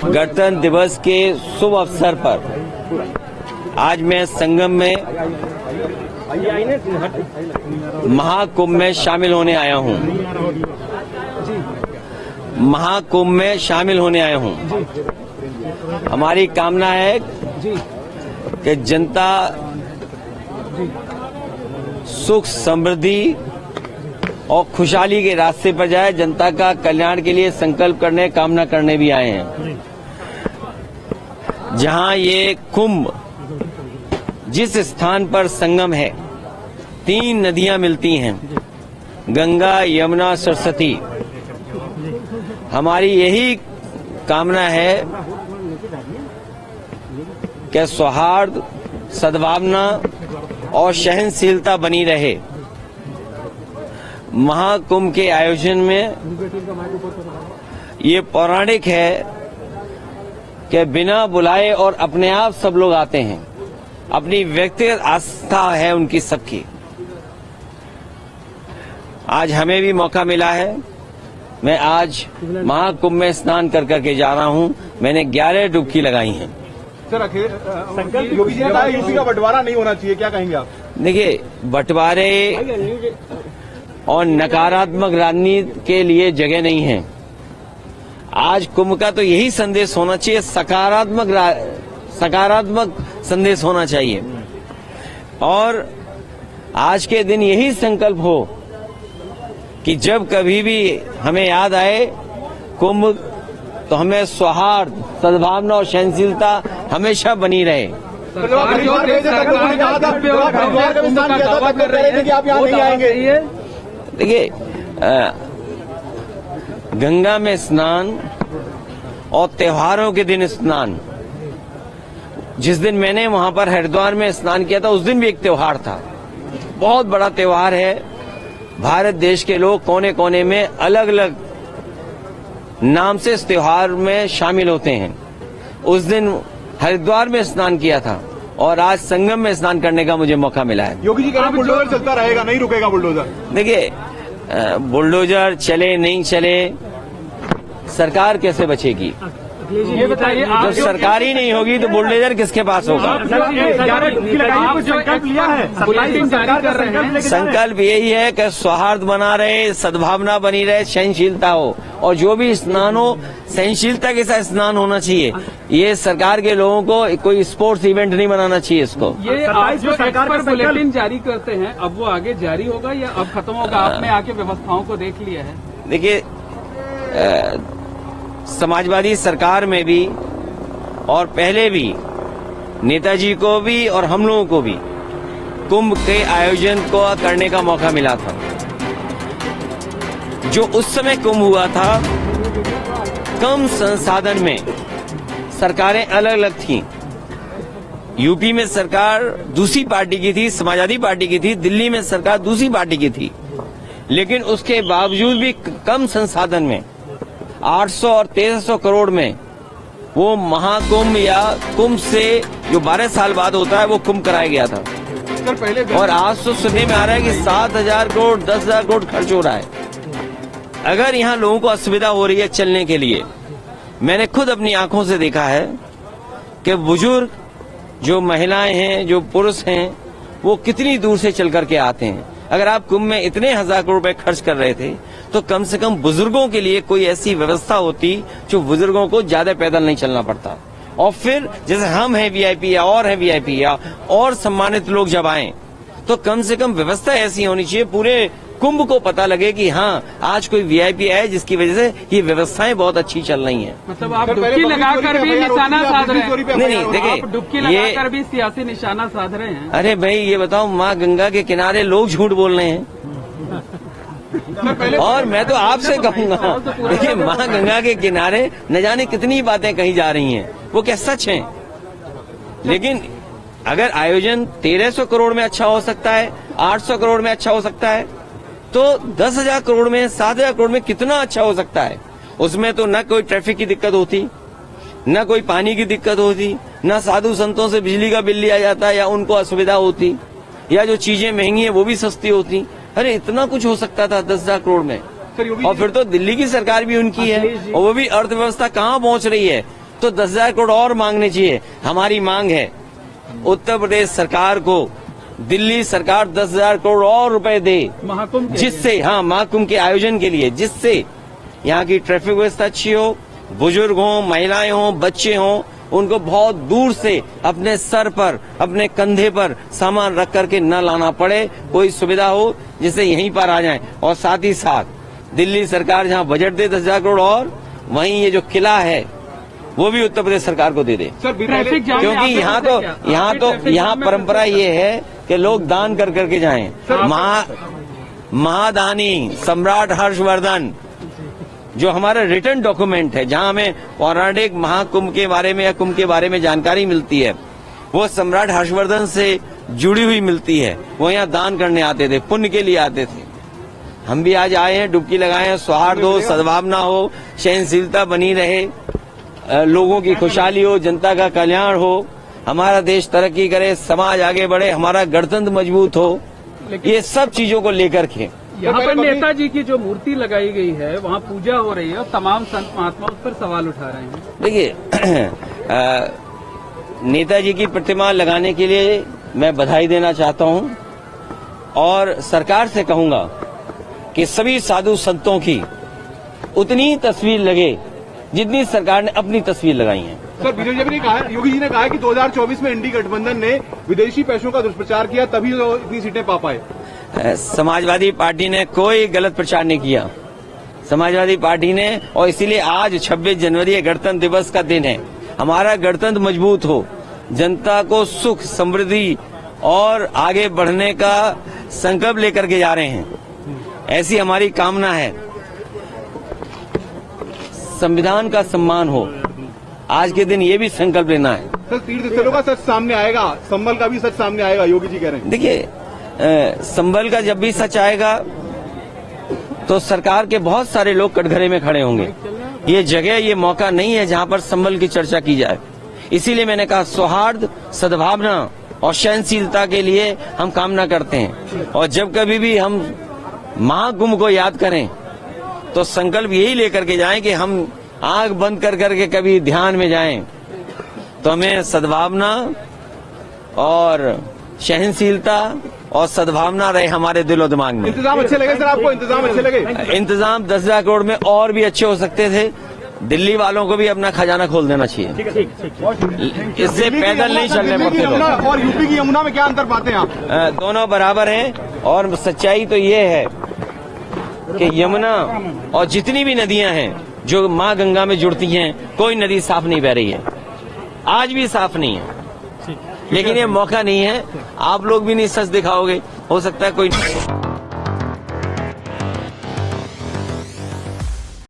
गणतंत्र दिवस के शुभ अवसर पर आज मैं संगम में महाकुंभ में शामिल होने आया हूं। महाकुंभ में शामिल होने आया हूं। हमारी कामना है कि जनता सुख समृद्धि और खुशहाली के रास्ते पर जाए। जनता का कल्याण के लिए संकल्प करने, कामना करने भी आए हैं। जहां ये कुंभ जिस स्थान पर संगम है, 3 नदियां मिलती हैं, गंगा, यमुना, सरस्वती। हमारी यही कामना है कि सौहार्द, सद्भावना और सहनशीलता बनी रहे। महाकुंभ के आयोजन में ये पौराणिक है कि बिना बुलाए और अपने आप सब लोग आते हैं। अपनी व्यक्तिगत आस्था है उनकी सबकी। आज हमें भी मौका मिला है। मैं आज महाकुंभ में स्नान कर करके जा रहा हूं। मैंने 11 डुबकी लगाई हैं। सर, संकल्प योगी जी ने कहा यूपी का बंटवारा नहीं होना चाहिए, क्या कहेंगे आप? देखिए, बंटवारे और नकारात्मक राजनीति के लिए जगह नहीं है। आज कुंभ का तो यही संदेश होना चाहिए, सकारात्मक संदेश होना चाहिए। और आज के दिन यही संकल्प हो कि जब कभी भी हमें याद आए कुंभ, तो हमें सौहार्द, सद्भावना और सहनशीलता हमेशा बनी रहे। देखिए, गंगा में स्नान और त्योहारों के दिन स्नान, जिस दिन मैंने वहां पर हरिद्वार में स्नान किया था, उस दिन भी एक त्योहार था। बहुत बड़ा त्योहार है। भारत देश के लोग कोने कोने में अलग अलग नाम से इस त्योहार में शामिल होते हैं। उस दिन हरिद्वार में स्नान किया था और आज संगम में स्नान करने का मुझे मौका मिला है। योगी जी कह रहे हैं बुलडोजर चलता रहेगा, नहीं रुकेगा बुलडोजर। देखिए, बुलडोजर चले नहीं चले, सरकार कैसे बचेगी? ये बताइए, जब सरकार ही नहीं होगी तो बुलडोजर किसके पास होगा? संकल्प यही है कि सौहार्द बना रहे, सद्भावना बनी रहे, सहनशीलता हो, और जो भी स्नान हो सहनशीलता के साथ स्नान होना चाहिए। ये सरकार के लोगों को कोई स्पोर्ट्स इवेंट नहीं बनाना चाहिए इसको। ये आप जो सरकार पर बुलेटिन जारी करते हैं, अब वो आगे जारी होगा या अब खत्म होगा? आपने आके व्यवस्थाओं को देख लिया है? देखिए, समाजवादी सरकार में भी और पहले भी नेताजी को भी और हम लोगों को भी कुंभ के आयोजन को करने का मौका मिला था। जो उस समय कुंभ हुआ था, कम संसाधन में सरकारें अलग अलग थीं। यूपी में सरकार दूसरी पार्टी की थी, समाजवादी पार्टी की थी। दिल्ली में सरकार दूसरी पार्टी की थी। लेकिन उसके बावजूद भी कम संसाधन में 800 और 1300 करोड़ में वो महाकुंभ या कुंभ से जो 12 साल बाद होता है, वो कुंभ कराया गया था। और आज तो सुनने में आ रहा है कि 7,000 करोड़ 10,000 करोड़ खर्च हो रहा है। अगर यहाँ लोगों को असुविधा हो रही है चलने के लिए, मैंने खुद अपनी आंखों से देखा है कि बुजुर्ग, जो महिलाएं हैं, जो पुरुष हैं, वो कितनी दूर से चल करके आते हैं। अगर आप कुंभ में इतने 1,000 करोड़ रुपए खर्च कर रहे थे, तो कम से कम बुजुर्गों के लिए कोई ऐसी व्यवस्था होती जो बुजुर्गों को ज्यादा पैदल नहीं चलना पड़ता। और फिर जैसे हम हैं वीआईपी या और हैं वीआईपी या और सम्मानित लोग जब आए, तो कम से कम व्यवस्था ऐसी होनी चाहिए, पूरे कुंभ को पता लगे कि हाँ, आज कोई वीआईपी आए, जिसकी वजह से ये व्यवस्थाएं बहुत अच्छी चल रही हैं। मतलब आप डुबकी लगाकर भी निशाना साध रहे हैं? नहीं, देखिए, डुबकी लगाकर भी सियासी निशाना साध रहे हैं। अरे भाई, ये बताओ, माँ गंगा के किनारे लोग झूठ बोल रहे हैं। और मैं तो आपसे कहूंगा, देखिए, माँ गंगा के किनारे न जाने कितनी बातें कही जा रही हैं, वो क्या सच हैं? लेकिन अगर आयोजन 1300 करोड़ में अच्छा हो सकता है, 800 करोड़ में अच्छा हो सकता है, तो 10,000 करोड़ में, 7,000 करोड़ में कितना अच्छा हो सकता है? उसमें तो न कोई ट्रैफिक की दिक्कत होती, न कोई पानी की दिक्कत होती, न साधु संतों से बिजली का बिल लिया जाता या उनको असुविधा होती, या जो चीजें महंगी हैं वो भी सस्ती होती। अरे इतना कुछ हो सकता था 10,000 करोड़ में। सर योगी और फिर तो दिल्ली की सरकार भी उनकी है और वो भी अर्थव्यवस्था कहाँ पहुंच रही है, तो 10,000 करोड़ और मांगने चाहिए। हमारी मांग है उत्तर प्रदेश सरकार को दिल्ली सरकार 10,000 करोड़ और रुपए दे, महाकुंभ के जिससे महाकुंभ के आयोजन के लिए, जिससे यहाँ की ट्रैफिक व्यवस्था अच्छी हो, बुजुर्ग हों, महिलाएं हों, बच्चे हों, उनको बहुत दूर से अपने सर पर, अपने कंधे पर सामान रख करके न लाना पड़े, कोई सुविधा हो जिससे यहीं पर आ जाएं। और साथ ही साथ दिल्ली सरकार जहाँ बजट दे 10,000 करोड़ और वहीं ये जो किला है वो भी उत्तर प्रदेश सरकार को दे दे, ट्रैफिक जाम में क्योंकि आपने यहाँ परंपरा ये है कि लोग दान कर करके जाएं। महादानी सम्राट हर्षवर्धन जो हमारा रिटर्न डॉक्यूमेंट है, जहां हमें पौराणिक महाकुंभ के बारे में या कुंभ के बारे में जानकारी मिलती है, वो सम्राट हर्षवर्धन से जुड़ी हुई मिलती है। वो यहाँ दान करने आते थे, पुण्य के लिए आते थे। हम भी आज आए हैं, डुबकी लगाए हैं, सौहार्द हो, सद्भावना हो, सहनशीलता बनी रहे, लोगों की खुशहाली हो, जनता का कल्याण हो, हमारा देश तरक्की करे, समाज आगे बढ़े, हमारा गणतंत्र मजबूत हो, ये सब चीजों को लेकर के यहाँ पर नेताजी की जो मूर्ति लगाई गई है वहाँ पूजा हो रही है और तमाम संत महात्मा उस पर सवाल उठा रहे हैं। देखिए नेताजी की प्रतिमा लगाने के लिए मैं बधाई देना चाहता हूं और सरकार से कहूंगा कि सभी साधु संतों की उतनी तस्वीर लगे जितनी सरकार ने अपनी तस्वीर लगाई है। सर बीजेपी ने कहा, योगी जी ने कहा है कि 2024 में इंडी गठबंधन ने विदेशी पैसों का दुष्प्रचार किया, तभी तो इतनी सीटें पा पाए। समाजवादी पार्टी ने कोई गलत प्रचार नहीं किया। समाजवादी पार्टी ने, और इसीलिए आज 26 जनवरी गणतंत्र दिवस का दिन है, हमारा गणतंत्र मजबूत हो, जनता को सुख, समृद्धि और आगे बढ़ने का संकल्प लेकर के जा रहे हैं, ऐसी हमारी कामना है। संविधान का सम्मान हो, आज के दिन ये भी संकल्प लेना है। सर तीर्थ स्थलों का सच सामने आएगा, संभल का भी सच सामने आएगा, योगी जी कह रहे हैं। देखिए संभल का जब भी सच आएगा तो सरकार के बहुत सारे लोग कटघरे में खड़े होंगे। ये जगह, ये मौका नहीं है जहां पर संभल की चर्चा की जाए। इसीलिए मैंने कहा सौहार्द, सद्भावना और सहनशीलता के लिए हम कामना करते हैं। और जब कभी भी हम महाकुंभ को याद करें तो संकल्प यही लेकर के जाएं कि हम आंख बंद कर करके कभी ध्यान में जाएं तो हमें सद्भावना और सहनशीलता और सद्भावना रहे हमारे दिलो दिमाग में। इंतजाम अच्छे लगे सर आपको? इंतजाम अच्छे लगे? इंतजाम 10,000 करोड़ में और भी अच्छे हो सकते थे। दिल्ली वालों को भी अपना खजाना खोल देना चाहिए। इससे पैदल नहीं चलने पड़ते लोग। और यूपी की यमुना में क्या अंतर पाते हैं आप? दोनों बराबर हैं और सच्चाई तो ये है कि यमुना और जितनी भी नदियां हैं जो माँ गंगा में जुड़ती हैं, कोई नदी साफ नहीं बह रही है, आज भी साफ नहीं है। लेकिन ये मौका नहीं है, आप लोग भी नहीं सच दिखाओगे, हो सकता है कोई